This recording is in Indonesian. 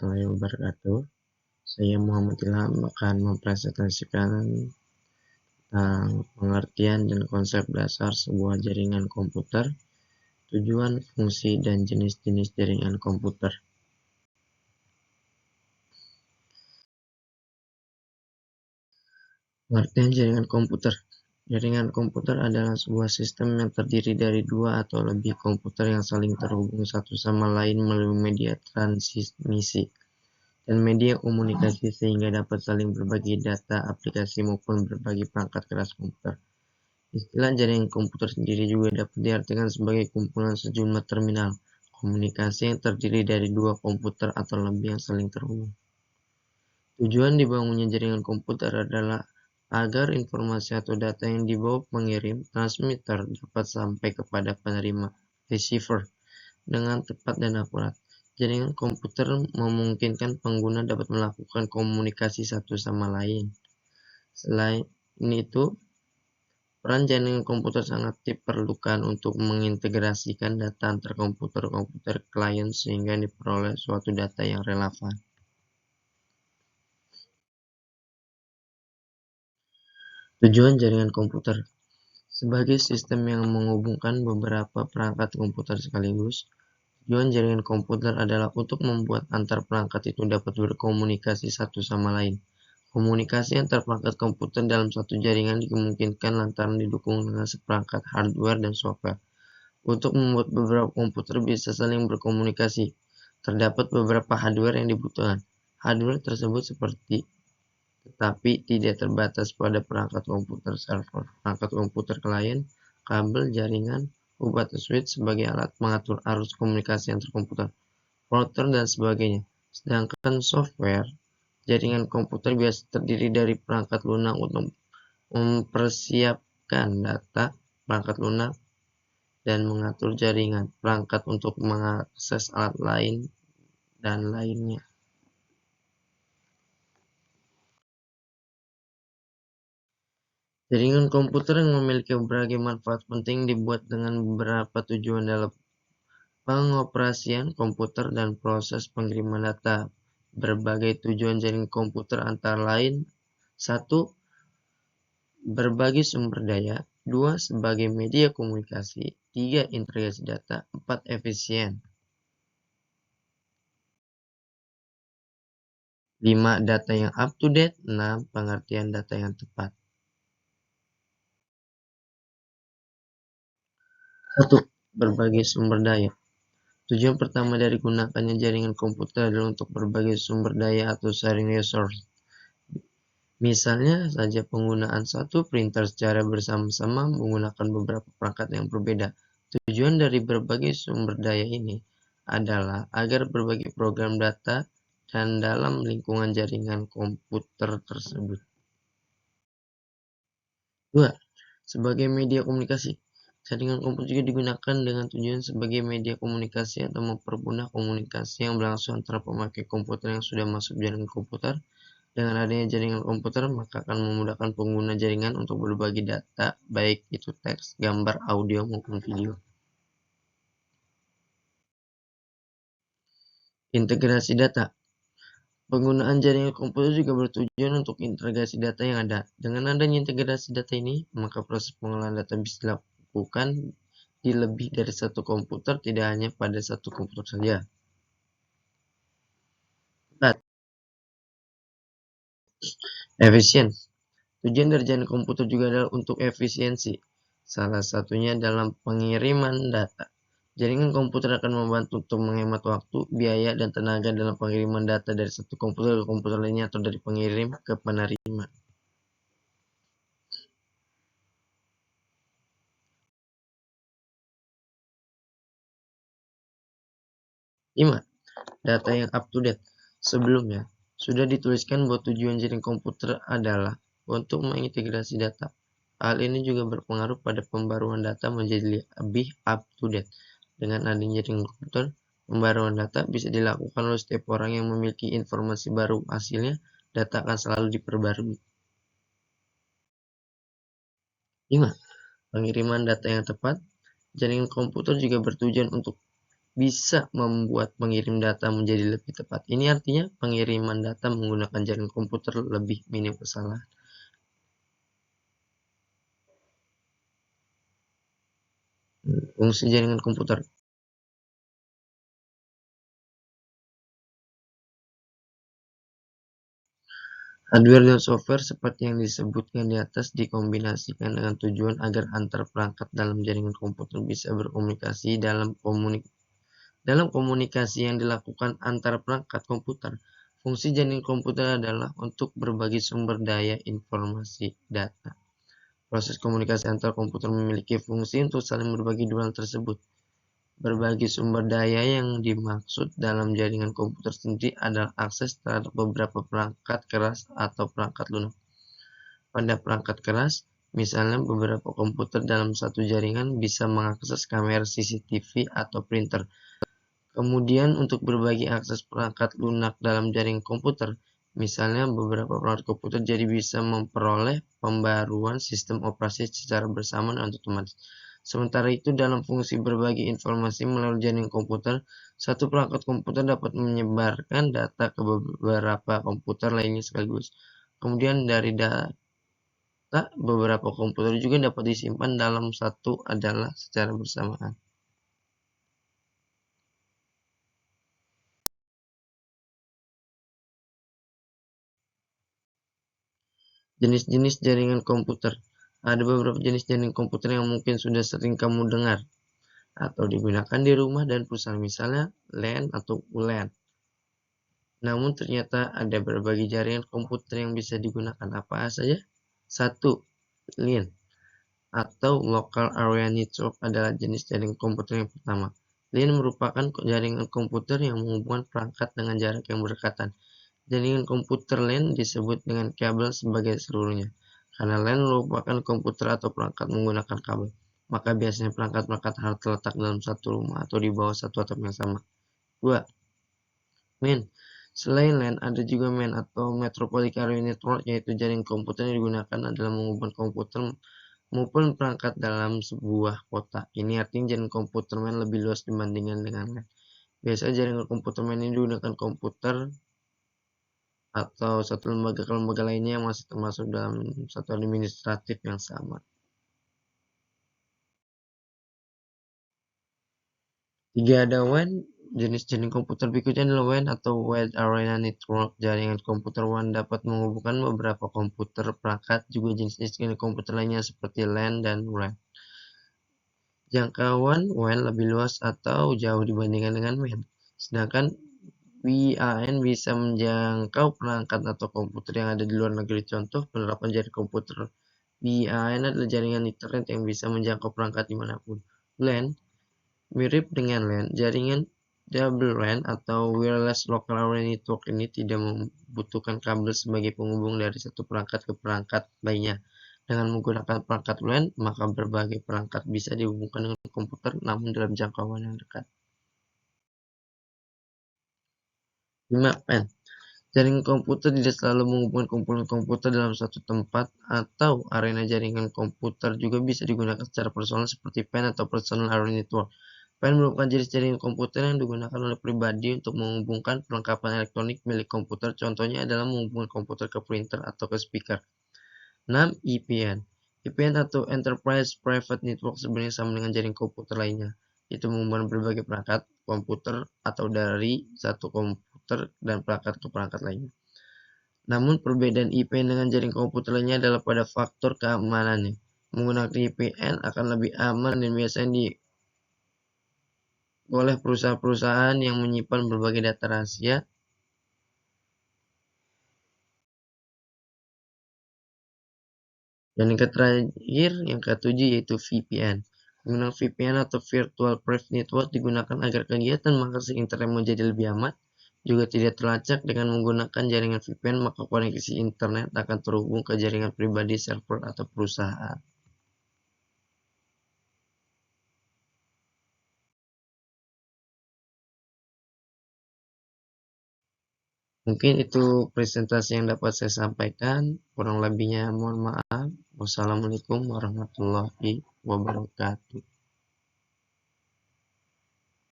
warahmatullahi wabarakatuh. Saya Muhammad Ilham akan mempresentasikan tentang pengertian dan konsep dasar sebuah jaringan komputer, tujuan, fungsi, dan jenis-jenis jaringan komputer. Pengertian jaringan komputer. Jaringan komputer adalah sebuah sistem yang terdiri dari dua atau lebih komputer yang saling terhubung satu sama lain melalui media transmisi dan media komunikasi sehingga dapat saling berbagi data, aplikasi maupun berbagi perangkat keras komputer. Istilah jaringan komputer sendiri juga dapat diartikan sebagai kumpulan sejumlah terminal komunikasi yang terdiri dari dua komputer atau lebih yang saling terhubung. Tujuan dibangunnya jaringan komputer adalah agar informasi atau data yang dibawa pengirim transmitter dapat sampai kepada penerima receiver dengan tepat dan akurat. Jaringan komputer memungkinkan pengguna dapat melakukan komunikasi satu sama lain. Selain itu, peran jaringan komputer sangat diperlukan untuk mengintegrasikan data antar komputer klien sehingga diperoleh suatu data yang relevan. Tujuan jaringan komputer sebagai sistem yang menghubungkan beberapa perangkat komputer sekaligus. Tujuan jaringan komputer adalah untuk membuat antar perangkat itu dapat berkomunikasi satu sama lain. Komunikasi antar perangkat komputer dalam satu jaringan dimungkinkan lantaran didukung dengan seperangkat hardware dan software. Untuk membuat beberapa komputer bisa saling berkomunikasi, terdapat beberapa hardware yang dibutuhkan. Hardware tersebut tetapi tidak terbatas pada perangkat komputer server, perangkat komputer klien, kabel, jaringan, buffer switch sebagai alat mengatur arus komunikasi antar komputer, router, dan sebagainya. Sedangkan software jaringan komputer biasa terdiri dari perangkat lunak untuk mempersiapkan data, perangkat lunak, dan mengatur jaringan, perangkat untuk mengakses alat lain, dan lainnya. Jaringan komputer yang memiliki berbagai manfaat penting dibuat dengan beberapa tujuan dalam pengoperasian komputer dan proses pengiriman data. Berbagai tujuan jaringan komputer antara lain: 1. Berbagi sumber daya. 2. Sebagai media komunikasi. 3. Integrasi data. 4. Efisien. 5. Data yang up to date. 6. Pengertian data yang tepat. 1. Berbagi sumber daya. Tujuan pertama dari gunakannya jaringan komputer adalah untuk berbagi sumber daya atau sharing resource. Misalnya saja penggunaan satu printer secara bersama-sama menggunakan beberapa perangkat yang berbeda. Tujuan dari berbagai sumber daya ini adalah agar berbagi program data dan dalam lingkungan jaringan komputer tersebut. 2. Sebagai media komunikasi. Jaringan komputer juga digunakan dengan tujuan sebagai media komunikasi atau mempermudah komunikasi yang berlangsung antara pemakai komputer yang sudah masuk jaringan komputer. Dengan adanya jaringan komputer, maka akan memudahkan pengguna jaringan untuk berbagi data, baik itu teks, gambar, audio, maupun video. Integrasi data. Penggunaan jaringan komputer juga bertujuan untuk integrasi data yang ada. Dengan adanya integrasi data ini, maka proses pengolahan data bisa dilakukan di lebih dari satu komputer, tidak hanya pada satu komputer saja. 4. Efisien. Tujuan dari jaringan komputer juga adalah untuk efisiensi. Salah satunya dalam pengiriman data. Jaringan komputer akan membantu untuk menghemat waktu, biaya, dan tenaga dalam pengiriman data dari satu komputer ke komputer lainnya atau dari pengirim ke penerima. 5. Data yang up to date. Sebelumnya, sudah dituliskan bahwa tujuan jaringan komputer adalah untuk mengintegrasi data. Hal ini juga berpengaruh pada pembaruan data menjadi lebih up to date. Dengan adanya jaringan komputer, pembaruan data bisa dilakukan oleh setiap orang yang memiliki informasi baru. Hasilnya, data akan selalu diperbarui. 5. Pengiriman data yang tepat. Jaringan komputer juga bertujuan untuk bisa membuat pengirim data menjadi lebih tepat. Ini artinya pengiriman data menggunakan jaringan komputer lebih minim kesalahan. Fungsi jaringan komputer. Hardware dan software seperti yang disebutkan di atas dikombinasikan dengan tujuan agar antar perangkat dalam jaringan komputer bisa berkomunikasi dalam komunikasi yang dilakukan antar perangkat komputer. Fungsi jaringan komputer adalah untuk berbagi sumber daya informasi data. Proses komunikasi antar komputer memiliki fungsi untuk saling berbagi dua hal tersebut. Berbagi sumber daya yang dimaksud dalam jaringan komputer sendiri adalah akses terhadap beberapa perangkat keras atau perangkat lunak. Pada perangkat keras, misalnya beberapa komputer dalam satu jaringan bisa mengakses kamera CCTV atau printer. Kemudian untuk berbagi akses perangkat lunak dalam jaringan komputer, misalnya beberapa perangkat komputer jadi bisa memperoleh pembaruan sistem operasi secara bersamaan dan otomatis. Sementara itu dalam fungsi berbagi informasi melalui jaringan komputer, satu perangkat komputer dapat menyebarkan data ke beberapa komputer lainnya sekaligus. Kemudian dari data beberapa komputer juga dapat disimpan dalam satu adalah secara bersamaan. Jenis-jenis jaringan komputer. Ada beberapa jenis jaringan komputer yang mungkin sudah sering kamu dengar atau digunakan di rumah dan perusahaan, misalnya LAN atau WLAN. Namun ternyata ada berbagai jaringan komputer yang bisa digunakan. Apa saja? 1. LAN atau Local Area Network adalah jenis jaringan komputer yang pertama. LAN merupakan jaringan komputer yang menghubungkan perangkat dengan jarak yang berdekatan. Jaringan komputer LAN disebut dengan kabel sebagai seluruhnya. Karena LAN merupakan komputer atau perangkat menggunakan kabel, maka biasanya perangkat-perangkat harus terletak dalam satu rumah atau di bawah satu atap yang sama. 2. MAN. Selain LAN, ada juga MAN atau Metropolitan Area Network, yaitu jaringan komputer yang digunakan adalah menghubungkan komputer maupun perangkat dalam sebuah kota. Ini artinya jaringan komputer MAN lebih luas dibandingkan dengan LAN. Biasanya jaringan komputer MAN ini digunakan komputer atau satu lembaga ke lembaga lainnya yang masih termasuk dalam satu administratif yang sama. 3. Ada WAN. Jenis jaringan komputer berikutnya adalah WAN atau Wide Area Network. Jaringan komputer WAN dapat menghubungkan beberapa komputer perangkat, juga jenis-jenis jaringan komputer lainnya seperti LAN dan WAN. Jangkauan WAN lebih luas atau jauh dibandingkan dengan MAN. Sedangkan WAN bisa menjangkau perangkat atau komputer yang ada di luar negeri. Contoh penerapan jaringan komputer WAN adalah jaringan internet yang bisa menjangkau perangkat dimanapun. LAN mirip dengan LAN. Jaringan double WAN atau Wireless Local Area Network ini tidak membutuhkan kabel sebagai penghubung dari satu perangkat ke perangkat lainnya. Dengan menggunakan perangkat LAN, maka berbagai perangkat bisa dihubungkan dengan komputer namun dalam jangkauan yang dekat. 5. PAN. Jaringan komputer tidak selalu menghubungkan komponen komputer dalam satu tempat, atau arena jaringan komputer juga bisa digunakan secara personal seperti PAN atau Personal Area Network. PAN merupakan jenis jaringan komputer yang digunakan oleh pribadi untuk menghubungkan perlengkapan elektronik milik komputer. Contohnya adalah menghubungkan komputer ke printer atau ke speaker. 6. EPN. EPN atau Enterprise Private Network sebenarnya sama dengan jaringan komputer lainnya, yaitu menghubungkan berbagai perangkat komputer atau dari satu komputer dan perangkat ke perangkat lainnya. Namun perbedaan IPN dengan jaringan komputer lainnya adalah pada faktor keamanannya. Menggunakan IPN akan lebih aman dan biasanya oleh perusahaan-perusahaan yang menyimpan berbagai data rahasia. Dan yang terakhir, yang ketujuh, yaitu VPN. Penggunaan VPN atau Virtual Private Network digunakan agar kegiatan mengakses internet menjadi lebih aman. Juga tidak terlacak. Dengan menggunakan jaringan VPN, maka koneksi internet akan terhubung ke jaringan pribadi, server, atau perusahaan. Mungkin itu presentasi yang dapat saya sampaikan. Kurang lebihnya mohon maaf. Wassalamualaikum warahmatullahi wabarakatuh.